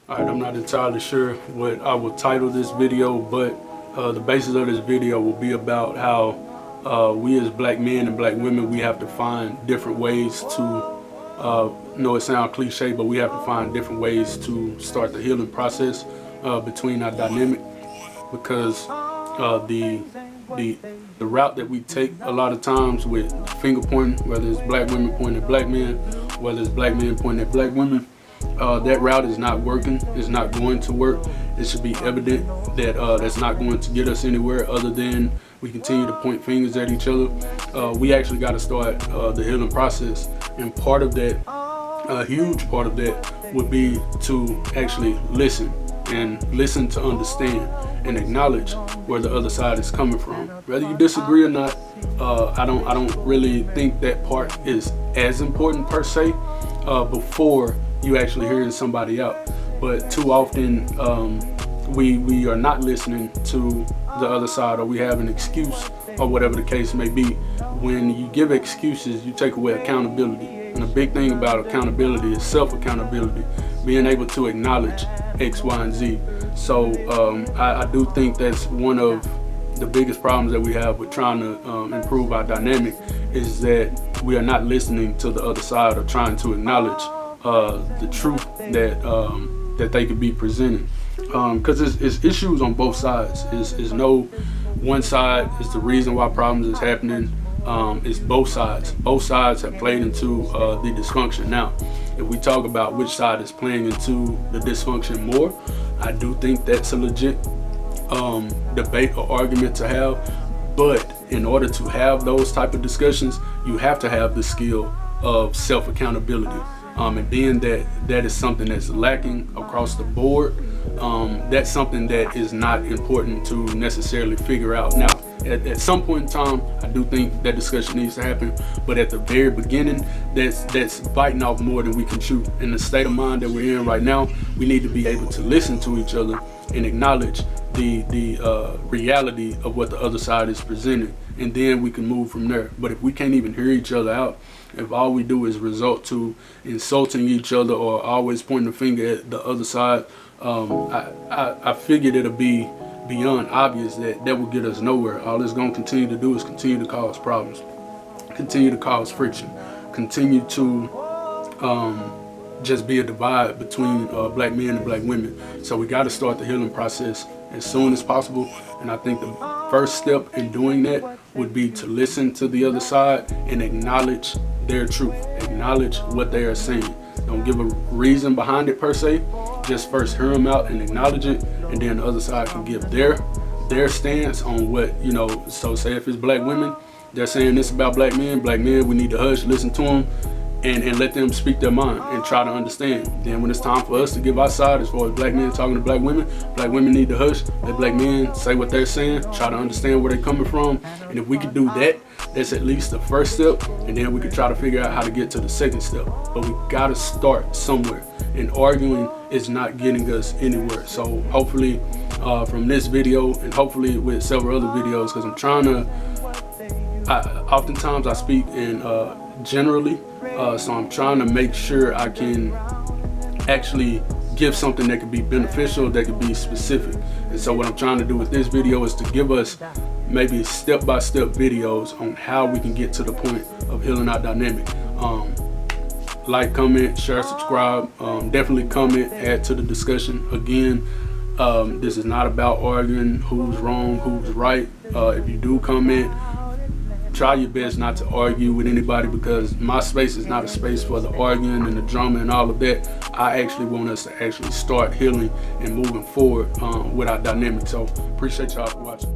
Alright, I'm not entirely sure what I will title this video, but the basis of this video will be about how we as black men and black women, we have to find different ways to, know it sounds cliche, but we have to find different ways to start the healing process between our dynamic, because the route that we take a lot of times with finger pointing, whether it's black women pointing at black men, whether it's black men pointing at black women, that route is not working. It's not going to work. It should be evident that that's not going to get us anywhere other than we continue to point fingers at each other. We actually got to start the healing process, and part of that, a huge part of that, would be to actually listen to understand and acknowledge where the other side is coming from. Whether you disagree or not, I don't really think that part is as important per se before you actually hearing somebody out. But too often we are not listening to the other side, or we have an excuse, or whatever the case may be. When you give excuses, you take away accountability. And the big thing about accountability is self-accountability, being able to acknowledge X, Y, and Z. So I do think that's one of the biggest problems that we have with trying to improve our dynamic, is that we are not listening to the other side or trying to acknowledge the truth that they could be presenting, because it's issues on both sides. Is no one side is the reason why problems is happening. It's both sides. Both sides have played into the dysfunction. Now, if we talk about which side is playing into the dysfunction more, I do think that's a legit debate or argument to have. But in order to have those type of discussions, you have to have the skill of self-accountability. And being that is something that's lacking across the board, that's something that is not important to necessarily figure out. Now, at some point in time, I do think that discussion needs to happen, but at the very beginning, that's biting off more than we can chew. In the state of mind that we're in right now, we need to be able to listen to each other and acknowledge the reality of what the other side is presenting, and then we can move from there. But if we can't even hear each other out, if all we do is resort to insulting each other or always pointing the finger at the other side, I figured it'll be beyond obvious that will get us nowhere. All it's going to continue to do is continue to cause problems, continue to cause friction, continue to just be a divide between black men and black women. So we got to start the healing process as soon as possible. And I think the first step in doing that would be to listen to the other side and acknowledge their truth, acknowledge what they are saying. Don't give a reason behind it per se. Just first hear them out and acknowledge it, and then the other side can give their stance on what, you know. So say if it's black women, they're saying this about black men, we need to hush, listen to them, and let them speak their mind and try to understand. Then when it's time for us to give our side, as far as black men talking to black women need to hush, let black men say what they're saying, try to understand where they're coming from. And if we could do that, that's at least the first step, and then we could try to figure out how to get to the second step. But we gotta start somewhere, and arguing is not getting us anywhere. So hopefully from this video, and hopefully with several other videos, because I'm trying to, oftentimes I speak in generally, so I'm trying to make sure I can actually give something that could be beneficial, that could be specific. And so what I'm trying to do with this video is to give us maybe step-by-step videos on how we can get to the point of healing our dynamic. Like, comment, share, subscribe, definitely comment, add to the discussion. Again, this is not about arguing who's wrong, who's right. If you do comment, try your best not to argue with anybody, because my space is not a space for the arguing and the drama and all of that. I actually want us to actually start healing and moving forward with our dynamic. So appreciate y'all for watching.